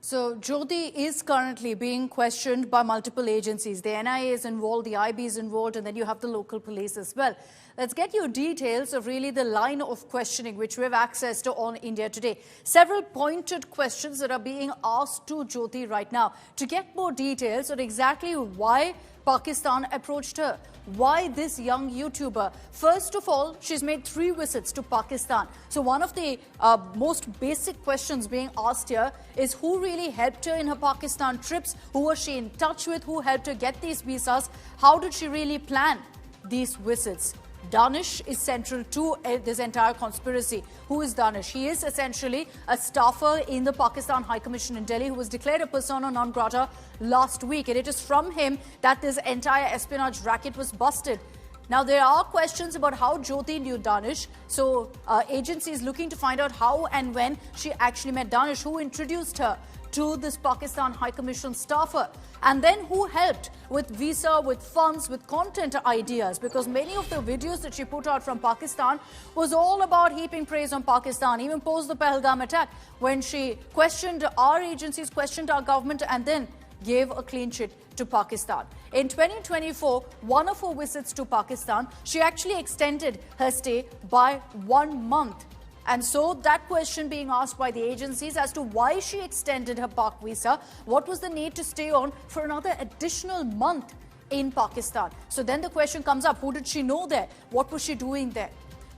So, Jyoti is currently being questioned by multiple agencies. The NIA is involved, the IB is involved, and then you have the local police as well. Let's get you details of really the line of questioning which we have access to on India Today. Several pointed questions that are being asked to Jyoti right now to get more details on exactly why Pakistan approached her. Why this young YouTuber? First of all, she's made 3 visits to Pakistan. So one of the most basic questions being asked here is who really helped her in her Pakistan trips? Who was she in touch with? Who helped her get these visas? How did she really plan these visits? Danish is central to this entire conspiracy. Who is Danish? He is essentially a staffer in the Pakistan High Commission in Delhi who was declared a persona non grata last week. And it is from him that this entire espionage racket was busted. Now, there are questions about how Jyoti knew Danish. So, agencies looking to find out how and when she actually met Danish, who introduced her to this Pakistan High Commission staffer, and then who helped with visa, with funds, with content ideas, because many of the videos that she put out from Pakistan was all about heaping praise on Pakistan, even post the Pahalgam attack, when she questioned our agencies, questioned our government, and then gave a clean sheet to Pakistan. In 2024, one of her visits to Pakistan, she actually extended her stay by 1 month. And so that question being asked by the agencies as to why she extended her Pak visa, what was the need to stay on for another additional month in Pakistan? So then the question comes up, who did she know there? What was she doing there?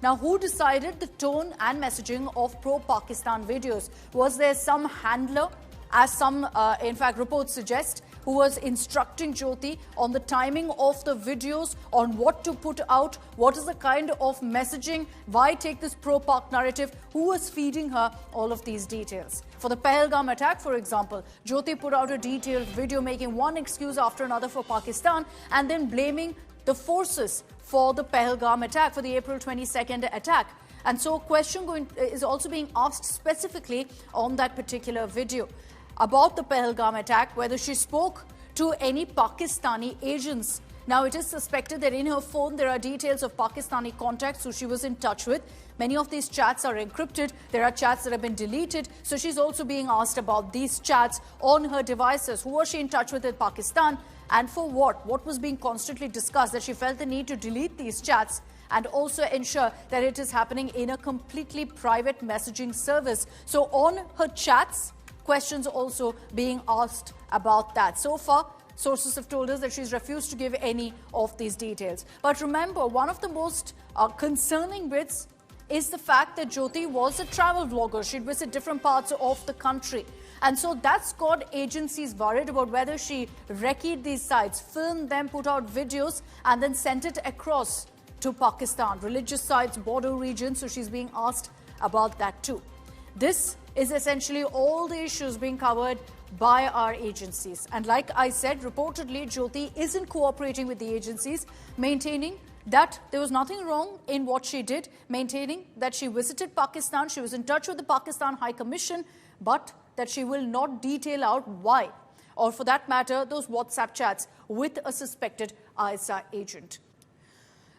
Now, who decided the tone and messaging of pro-Pakistan videos? Was there some handler, as some, in fact, reports suggest, who was instructing Jyoti on the timing of the videos, on what to put out, what is the kind of messaging, why take this pro-Pak narrative, who was feeding her all of these details? For the Pahalgam attack, for example, Jyoti put out a detailed video making one excuse after another for Pakistan and then blaming the forces for the Pahalgam attack, for the April 22nd attack. And so a question is also being asked specifically on that particular video about the Pahalgam attack, whether she spoke to any Pakistani agents. Now, it is suspected that in her phone there are details of Pakistani contacts who she was in touch with. Many of these chats are encrypted. There are chats that have been deleted. So she's also being asked about these chats on her devices. Who was she in touch with in Pakistan and for what? What was being constantly discussed that she felt the need to delete these chats and also ensure that it is happening in a completely private messaging service. So on her chats, questions also being asked about that. So far, sources have told us that she's refused to give any of these details. But remember, one of the most concerning bits is the fact that Jyoti was a travel vlogger. She'd visit different parts of the country. And so that's got agencies worried about whether she recce'd these sites, filmed them, put out videos, and then sent it across to Pakistan, religious sites, border regions. So she's being asked about that too. This is essentially all the issues being covered by our agencies. And like I said, reportedly, Jyoti isn't cooperating with the agencies, maintaining that there was nothing wrong in what she did, maintaining that she visited Pakistan, she was in touch with the Pakistan High Commission, but that she will not detail out why, or for that matter, those WhatsApp chats with a suspected ISI agent.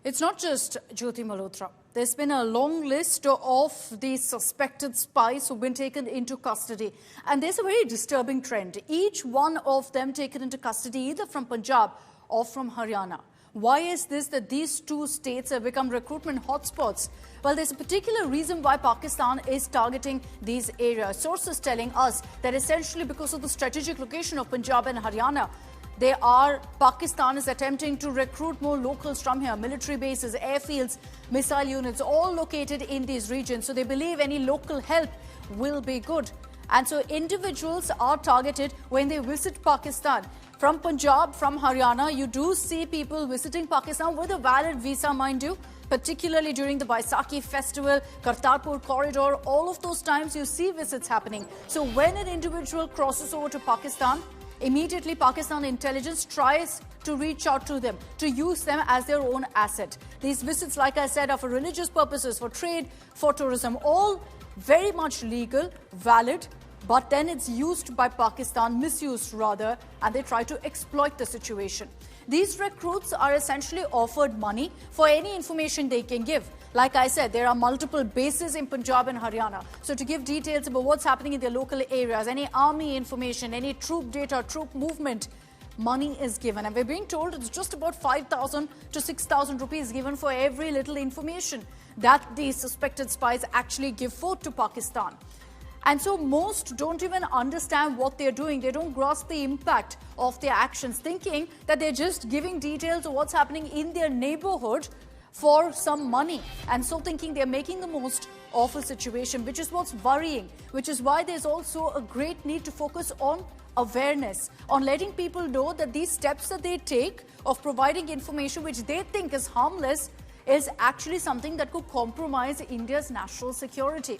It's not just Jyoti Malhotra. There's been a long list of the suspected spies who've been taken into custody. And there's a very disturbing trend. Each one of them taken into custody either from Punjab or from Haryana. Why is this that these two states have become recruitment hotspots? Well, there's a particular reason why Pakistan is targeting these areas. Sources telling us that essentially because of the strategic location of Punjab and Haryana, Pakistan is attempting to recruit more locals from here, military bases, airfields, missile units, all located in these regions. So they believe any local help will be good. And so individuals are targeted when they visit Pakistan. From Punjab, from Haryana, you do see people visiting Pakistan with a valid visa, mind you, particularly during the Baisakhi festival, Kartarpur corridor, all of those times you see visits happening. So when an individual crosses over to Pakistan, immediately Pakistan intelligence tries to reach out to them, to use them as their own asset. These visits, like I said, are for religious purposes, for trade, for tourism, all very much legal, valid, but then it's used by Pakistan, misused rather, and they try to exploit the situation. These recruits are essentially offered money for any information they can give. Like I said, there are multiple bases in Punjab and Haryana. So to give details about what's happening in their local areas, any army information, any troop data, troop movement, money is given. And we're being told it's just about 5,000 to 6,000 rupees given for every little information that these suspected spies actually give forth to Pakistan. And so most don't even understand what they're doing. They don't grasp the impact of their actions, thinking that they're just giving details of what's happening in their neighborhood for some money. And so thinking they're making the most of a situation, which is what's worrying, which is why there's also a great need to focus on awareness, on letting people know that these steps that they take of providing information which they think is harmless is actually something that could compromise India's national security.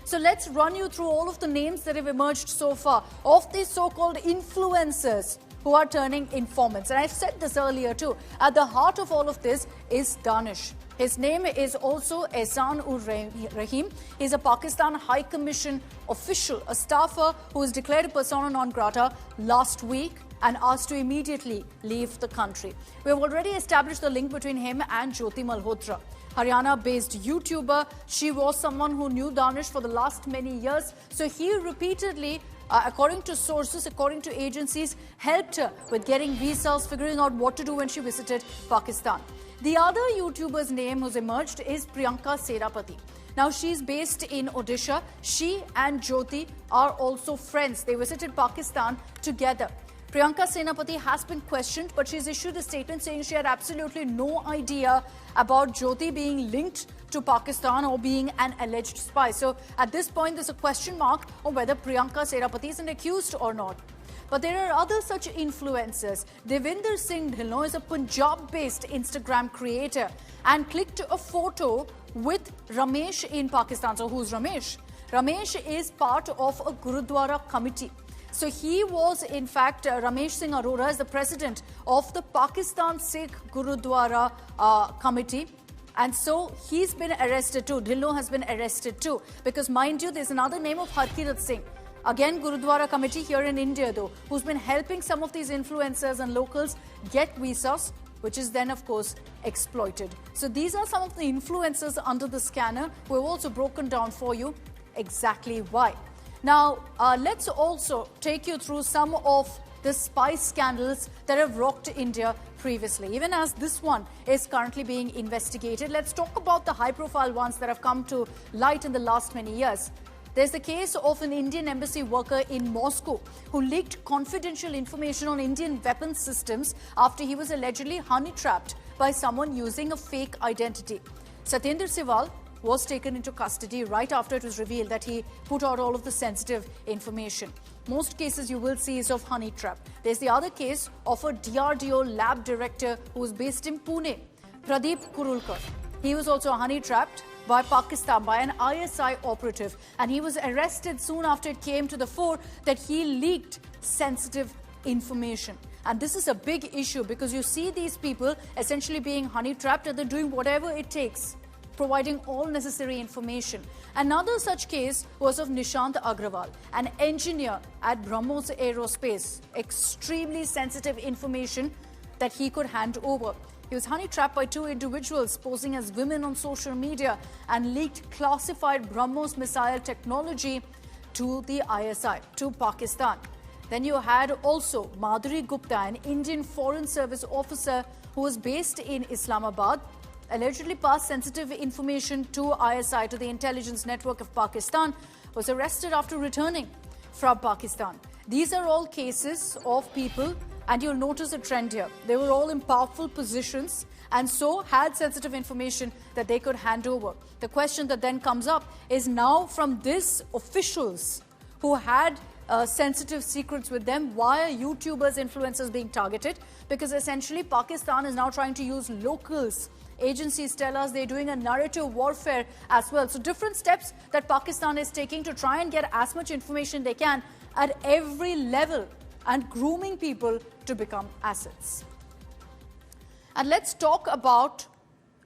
So let's run you through all of the names that have emerged so far of these so-called influencers who are turning informants. And I've said this earlier too. At the heart of all of this is Danish. His name is also Ehsan-ur-Rahim. He's a Pakistan High Commission official, a staffer who was declared a persona non grata last week and asked to immediately leave the country. We have already established the link between him and Jyoti Malhotra, Haryana-based YouTuber. She was someone who knew Danish for the last many years. So he repeatedly, according to sources, according to agencies, helped her with getting visas, figuring out what to do when she visited Pakistan. The other YouTuber's name who's emerged is Priyanka Senapati. Now, she's based in Odisha. She and Jyoti are also friends. They visited Pakistan together. Priyanka Senapati has been questioned, but she's issued a statement saying she had absolutely no idea about Jyoti being linked to Pakistan or being an alleged spy. So at this point, there's a question mark on whether Priyanka Senapati is an accused or not. But there are other such influencers. Devinder Singh Dhillon is a Punjab-based Instagram creator and clicked a photo with Ramesh in Pakistan. So who's Ramesh? Ramesh is part of a Gurudwara committee. So he was, in fact, Ramesh Singh Arora is the president of the Pakistan Sikh Gurudwara committee. And so he's been arrested too. Dhillon has been arrested too. Because mind you, there's another name of Harkirat Singh. Again, Gurudwara committee here in India though, who's been helping some of these influencers and locals get visas, which is then of course exploited. So these are some of the influencers under the scanner. We've also broken down for you exactly why. Now, let's also take you through some of the spy scandals that have rocked India previously. Even as this one is currently being investigated, let's talk about the high-profile ones that have come to light in the last many years. There's the case of an Indian embassy worker in Moscow who leaked confidential information on Indian weapons systems after he was allegedly honey-trapped by someone using a fake identity. Satyendra Sewal was taken into custody right after it was revealed that he put out all of the sensitive information. Most cases you will see is of honey trap. There's the other case of a DRDO lab director who was based in Pune, Pradeep Kurulkar. He was also honey trapped by Pakistan, by an ISI operative, and he was arrested soon after it came to the fore that he leaked sensitive information. And this is a big issue because you see these people essentially being honey trapped and they're doing whatever it takes, providing all necessary information. Another such case was of Nishant Agrawal, an engineer at BrahMos Aerospace. Extremely sensitive information that he could hand over. He was honey-trapped by two individuals posing as women on social media and leaked classified BrahMos missile technology to the ISI, to Pakistan. Then you had also Madhuri Gupta, an Indian Foreign Service officer who was based in Islamabad, allegedly passed sensitive information to ISI, to the intelligence network of Pakistan, was arrested after returning from Pakistan. These are all cases of people, and you'll notice a trend here. They were all in powerful positions and so had sensitive information that they could hand over. The question that then comes up is now from these officials who had sensitive secrets with them, why are YouTubers, influencers being targeted? Because essentially Pakistan is now trying to use locals. Agencies tell us they're doing a narrative warfare as well. So different steps that Pakistan is taking to try and get as much information they can at every level and grooming people to become assets. And let's talk about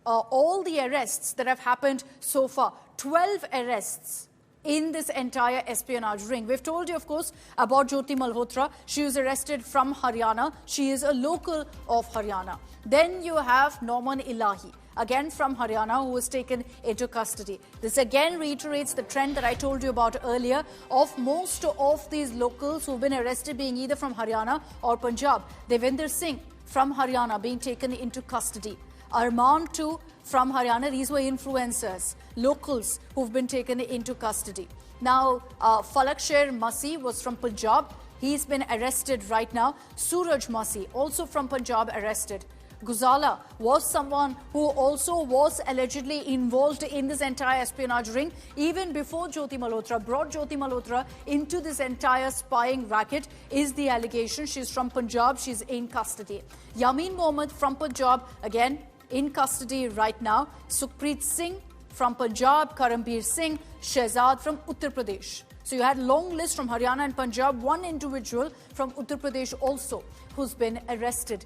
all the arrests that have happened so far. 12 arrests in this entire espionage ring. We've told you, of course, about Jyoti Malhotra. She was arrested from Haryana. She is a local of Haryana. Then you have Nauman Ilahi, again from Haryana, who was taken into custody. This again reiterates the trend that I told you about earlier of most of these locals who've been arrested being either from Haryana or Punjab. Devinder Singh from Haryana being taken into custody. Arman too from Haryana. These were influencers, locals who've been taken into custody. Now, Falak Masi was from Punjab. He's been arrested right now. Suraj Masi, also from Punjab, arrested. Guzala was someone who also was allegedly involved in this entire espionage ring even before Jyoti Malhotra, brought Jyoti Malhotra into this entire spying racket is the allegation. She's from Punjab, she's in custody. Yamin Mohammed from Punjab, again in custody right now. Sukhpreet Singh from Punjab, Karambir Singh, Shehzad from Uttar Pradesh. So you had a long list from Haryana and Punjab, one individual from Uttar Pradesh also who's been arrested